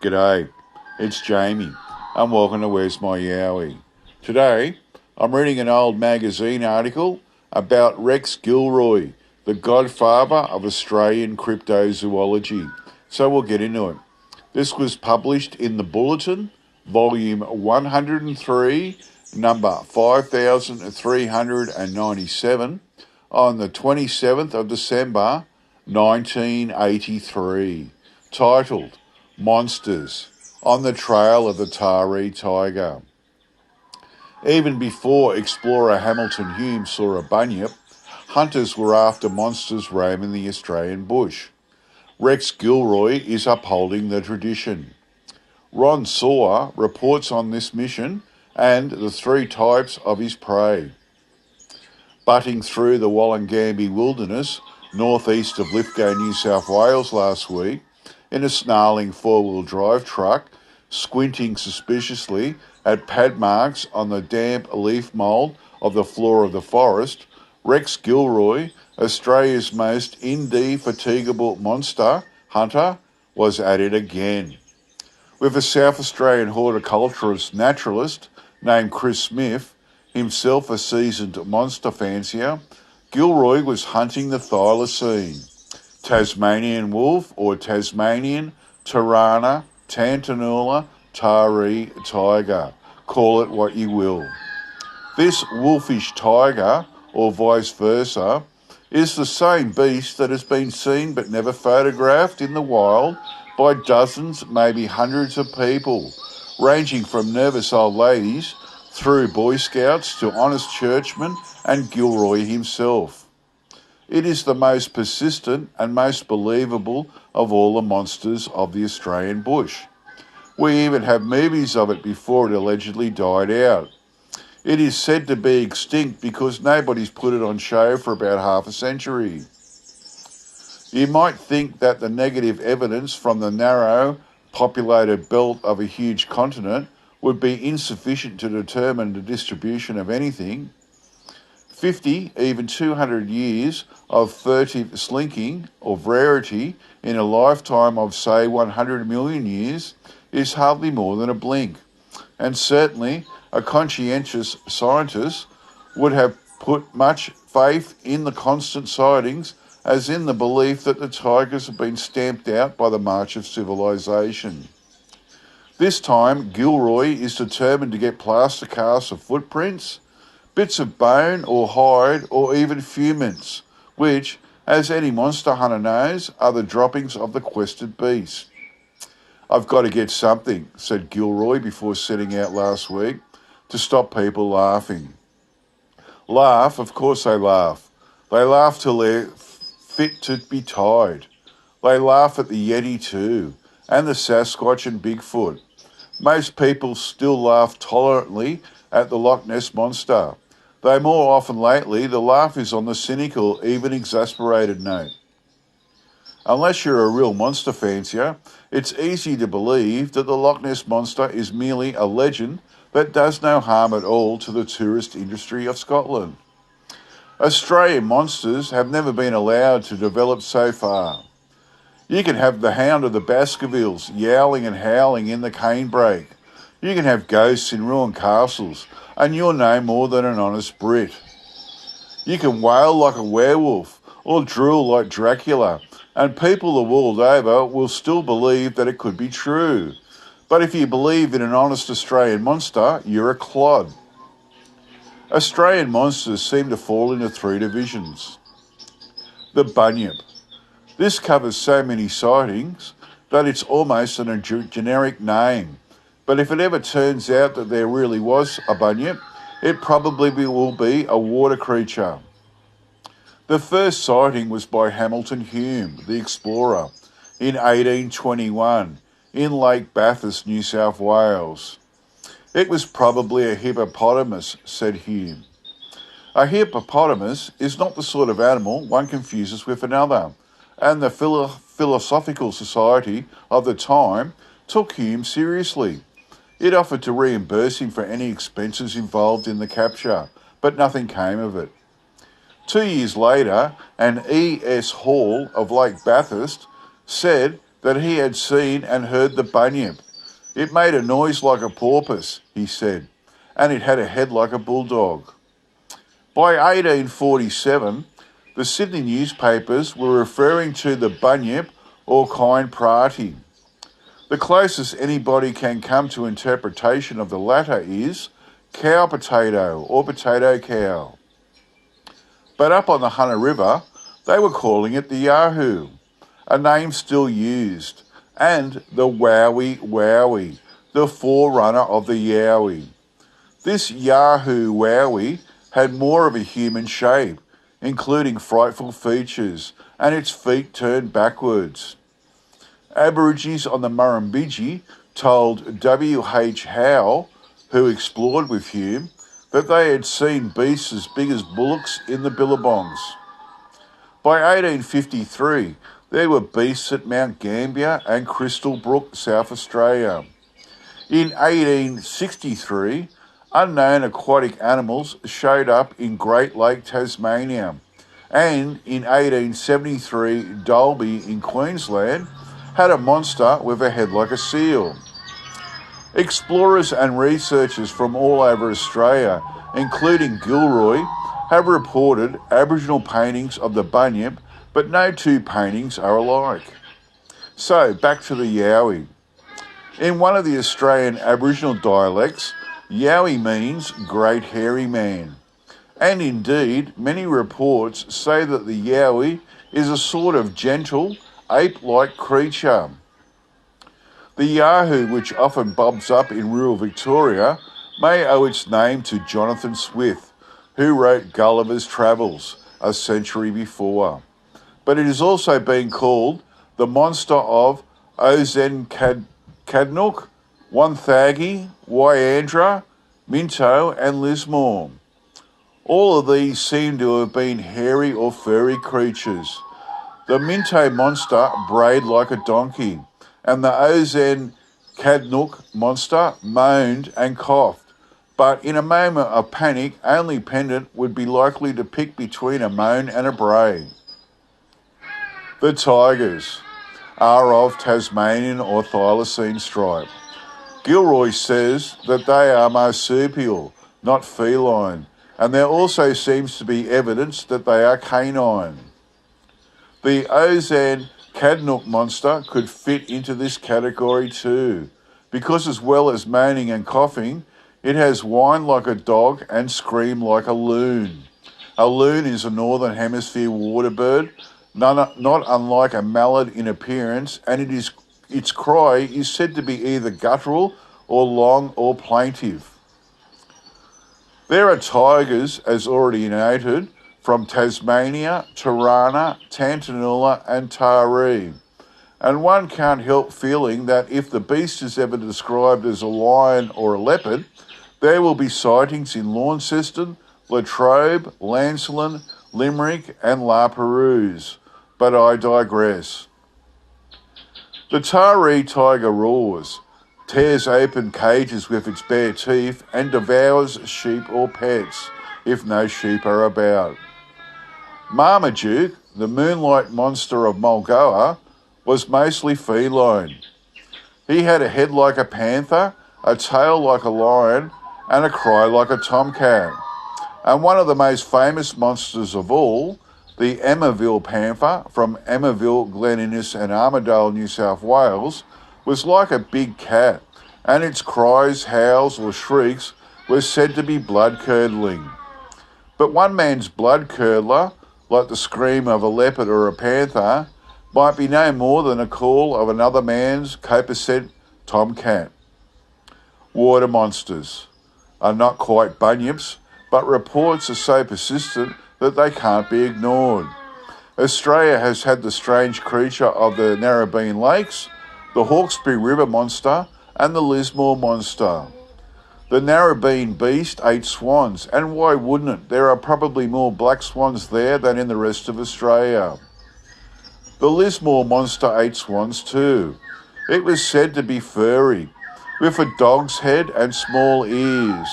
G'day, it's Jamie, and welcome to Where's My Yowie. Today, I'm reading an old magazine article about Rex Gilroy, the godfather of Australian cryptozoology. So we'll get into it. This was published in the Bulletin, volume 103, number 5397, on the 27th of December, 1983, titled Monsters on the Trail of the Tasmanian Tiger. Even before explorer Hamilton Hume saw a bunyip, hunters were after monsters roaming the Australian bush. Rex Gilroy is upholding the tradition. Ron Sawyer reports on this mission and the three types of his prey. Butting through the Wollongambie wilderness, northeast of Lithgow, New South Wales last week, in a snarling four-wheel drive truck, squinting suspiciously at pad marks on the damp leaf mould of the floor of the forest, Rex Gilroy, Australia's most indefatigable monster hunter, was at it again. With a South Australian horticulturist naturalist named Chris Smith, himself a seasoned monster fancier, Gilroy was hunting the Thylacine, Tasmanian wolf or Tasmanian Tirana, Tantanula, Tari tiger. Call it what you will. This wolfish tiger, or vice versa, is the same beast that has been seen but never photographed in the wild by dozens, maybe hundreds of people, ranging from nervous old ladies through Boy Scouts to honest churchmen and Gilroy himself. It is the most persistent and most believable of all the monsters of the Australian bush. We even have movies of it before it allegedly died out. It is said to be extinct because nobody's put it on show for about half a century. You might think that the negative evidence from the narrow, populated belt of a huge continent would be insufficient to determine the distribution of anything. 50, even 200 years of furtive slinking of rarity in a lifetime of, say, 100 million years is hardly more than a blink. And certainly a conscientious scientist would have put much faith in the constant sightings as in the belief that the tigers have been stamped out by the march of civilisation. This time, Gilroy is determined to get plaster casts of footprints, bits of bone or hide or even fuments, which, as any monster hunter knows, are the droppings of the quested beast. I've got to get something, said Gilroy before setting out last week, to stop people laughing. Laugh, of course they laugh. They laugh till they're fit to be tied. They laugh at the Yeti too, and the Sasquatch and Bigfoot. Most people still laugh tolerantly at the Loch Ness Monster, though more often lately the laugh is on the cynical, even exasperated note. Unless you're a real monster fancier, it's easy to believe that the Loch Ness Monster is merely a legend that does no harm at all to the tourist industry of Scotland. Australian monsters have never been allowed to develop so far. You can have the Hound of the Baskervilles yowling and howling in the canebrake. You can have ghosts in ruined castles, and you're no more than an honest Brit. You can wail like a werewolf or drool like Dracula, and people the world over will still believe that it could be true. But if you believe in an honest Australian monster, you're a clod. Australian monsters seem to fall into three divisions. The bunyip. This covers so many sightings that it's almost a generic name. But if it ever turns out that there really was a bunyip, it probably will be a water creature. The first sighting was by Hamilton Hume, the explorer, in 1821 in Lake Bathurst, New South Wales. It was probably a hippopotamus, said Hume. A hippopotamus is not the sort of animal one confuses with another, and the Philosophical Society of the time took Hume seriously. It offered to reimburse him for any expenses involved in the capture, but nothing came of it. 2 years later, an E.S. Hall of Lake Bathurst said that he had seen and heard the bunyip. It made a noise like a porpoise, he said, and it had a head like a bulldog. By 1847, the Sydney newspapers were referring to the bunyip or kind prati. The closest anybody can come to interpretation of the latter is cow potato or potato cow. But up on the Hunter River, they were calling it the Yahoo, a name still used, and the Wowie, the forerunner of the Yowie. This Yahoo Wowie had more of a human shape, including frightful features, and its feet turned backwards. Aborigines on the Murrumbidgee told W.H. Howe, who explored with Hume, that they had seen beasts as big as bullocks in the billabongs. By 1853, there were beasts at Mount Gambier and Crystal Brook, South Australia. In 1863, unknown aquatic animals showed up in Great Lake, Tasmania, and in 1873, Dalby in Queensland had a monster with a head like a seal. Explorers and researchers from all over Australia, including Gilroy, have reported Aboriginal paintings of the bunyip, but no two paintings are alike. So, back to the Yowie. In one of the Australian Aboriginal dialects, Yowie means great hairy man. And indeed, many reports say that the Yowie is a sort of gentle, ape-like creature. The Yahoo, which often bobs up in rural Victoria, may owe its name to Jonathan Swift, who wrote Gulliver's Travels a century before. But it is also being called the monster of Ozenkadnook, Wonthaggi, Wyandra, Minto and Lismore. All of these seem to have been hairy or furry creatures. The Minto monster brayed like a donkey, and the Ozenkadnook monster moaned and coughed. But in a moment of panic, only Pendant would be likely to pick between a moan and a bray. The tigers are of Tasmanian or Thylacine stripe. Gilroy says that they are marsupial, not feline, and there also seems to be evidence that they are canine. The Ozenkadnook monster could fit into this category too, because as well as moaning and coughing, it has whine like a dog and scream like a loon. A loon is a northern hemisphere water bird, not unlike a mallard in appearance, and its cry is said to be either guttural or long or plaintive. There are tigers, as already noted, from Tasmania, Tirana, Tantanoola and Taree. And one can't help feeling that if the beast is ever described as a lion or a leopard, there will be sightings in Launceston, Latrobe, Lancelin, Limerick and La Perouse. But I digress. The Taree tiger roars, tears open cages with its bare teeth and devours sheep or pets, if no sheep are about. Marmaduke, the moonlight monster of Mulgoa, was mostly feline. He had a head like a panther, a tail like a lion, and a cry like a tomcat. And one of the most famous monsters of all, the Emmaville panther from Emmaville, Glen Innes and Armidale, New South Wales, was like a big cat, and its cries, howls or shrieks were said to be blood-curdling. But one man's blood-curdler, like the scream of a leopard or a panther, might be no more than a call of another man's copacetic tomcat. Water monsters are not quite bunyips, but reports are so persistent that they can't be ignored. Australia has had the strange creature of the Narrabeen Lakes, the Hawkesbury River monster, and the Lismore monster. The Narrabeen beast ate swans, and why wouldn't it? There are probably more black swans there than in the rest of Australia. The Lismore monster ate swans too. It was said to be furry, with a dog's head and small ears.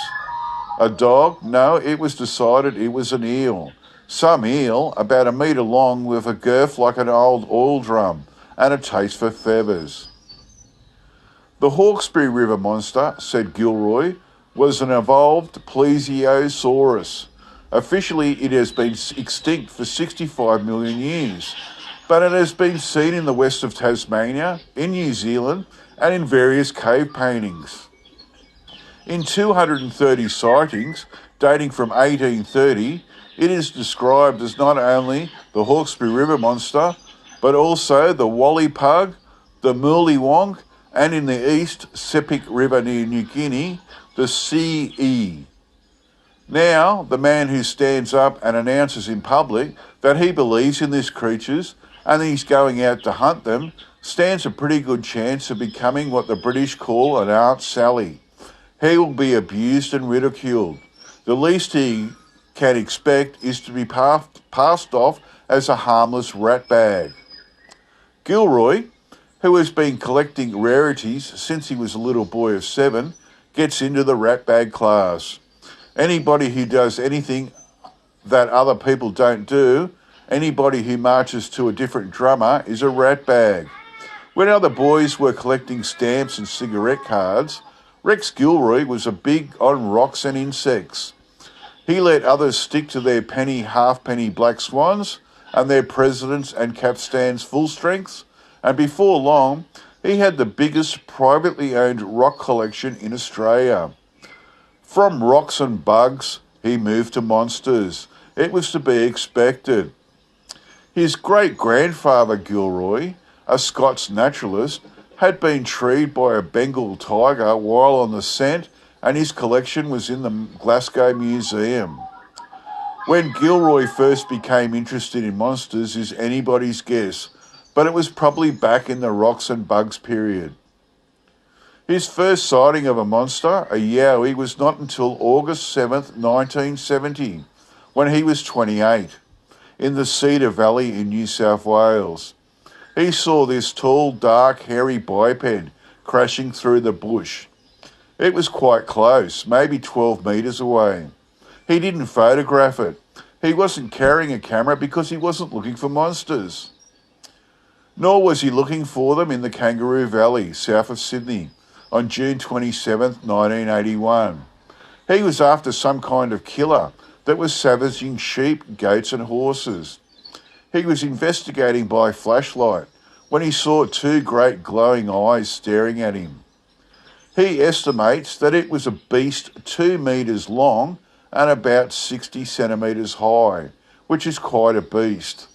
A dog? No, it was decided it was an eel. Some eel, about 1 metre long with a girth like an old oil drum, and a taste for feathers. The Hawkesbury River monster, said Gilroy, was an evolved plesiosaurus. Officially, it has been extinct for 65 million years, but it has been seen in the west of Tasmania, in New Zealand, and in various cave paintings. In 230 sightings, dating from 1830, it is described as not only the Hawkesbury River monster, but also the Wally Pug, the Murlywonk, and in the east, Sepik River near New Guinea, the CE. Now, the man who stands up and announces in public that he believes in these creatures and he's going out to hunt them stands a pretty good chance of becoming what the British call an Aunt Sally. He will be abused and ridiculed. The least he can expect is to be passed off as a harmless rat bag. Gilroy, who has been collecting rarities since he was a little boy of 7, gets into the rat bag class. Anybody who does anything that other people don't do, anybody who marches to a different drummer is a rat bag. When other boys were collecting stamps and cigarette cards, Rex Gilroy was a big on rocks and insects. He let others stick to their penny, halfpenny black swans and their presidents and capstans full strengths, and before long, he had the biggest privately owned rock collection in Australia. From rocks and bugs, he moved to monsters. It was to be expected. His great-grandfather Gilroy, a Scots naturalist, had been treed by a Bengal tiger while on the scent, and his collection was in the Glasgow Museum. When Gilroy first became interested in monsters is anybody's guess, but it was probably back in the rocks and bugs period. His first sighting of a monster, a Yowie, was not until August 7th, 1970, when he was 28, in the Cedar Valley in New South Wales. He saw this tall, dark, hairy biped crashing through the bush. It was quite close, maybe 12 metres away. He didn't photograph it. He wasn't carrying a camera because he wasn't looking for monsters. Nor was he looking for them in the Kangaroo Valley, south of Sydney, on June 27, 1981. He was after some kind of killer that was savaging sheep, goats and horses. He was investigating by flashlight when he saw 2 great glowing eyes staring at him. He estimates that it was a beast 2 metres long and about 60 centimetres high, which is quite a beast.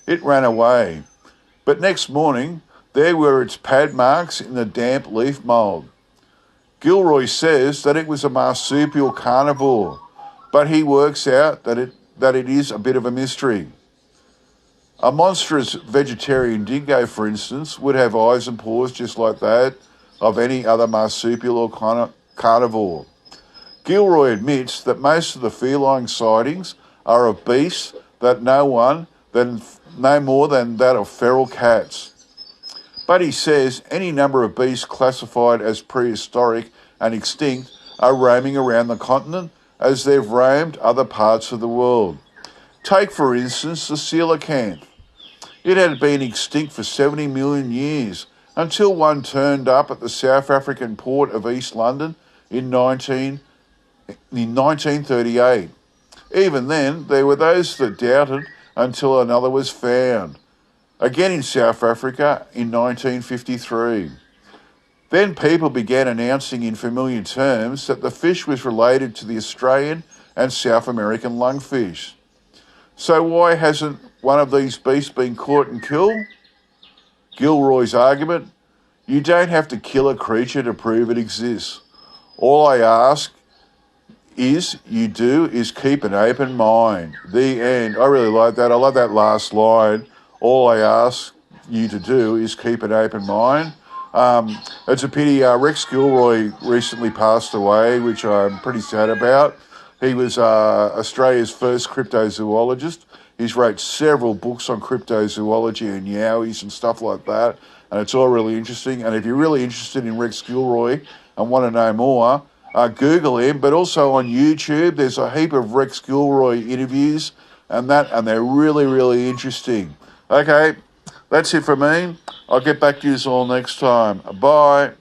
It ran away, but next morning there were its pad marks in the damp leaf mould. Gilroy says that it was a marsupial carnivore, but he works out that it is a bit of a mystery. A monstrous vegetarian dingo, for instance, would have eyes and paws just like that of any other marsupial or carnivore. Gilroy admits that most of the feline sightings are of beasts that no more than that of feral cats. But he says any number of beasts classified as prehistoric and extinct are roaming around the continent as they've roamed other parts of the world. Take, for instance, the coelacanth. It had been extinct for 70 million years until one turned up at the South African port of East London in 1938. Even then, there were those that doubted until another was found, again in South Africa in 1953. Then people began announcing in familiar terms that the fish was related to the Australian and South American lungfish. So why hasn't one of these beasts been caught and killed? Gilroy's argument: you don't have to kill a creature to prove it exists. All I ask is keep an open mind. The end. I really like that. I love that last line. All I ask you to do is keep an open mind. It's a pity Rex Gilroy recently passed away, which I'm pretty sad about. He was Australia's first cryptozoologist. He's wrote several books on cryptozoology and Yowies and stuff like that, and it's all really interesting. And if you're really interested in Rex Gilroy and want to know more, Google him, but also on YouTube, there's a heap of Rex Gilroy interviews and they're really, really interesting. Okay, That's it from me. I'll get back to you all next time. Bye.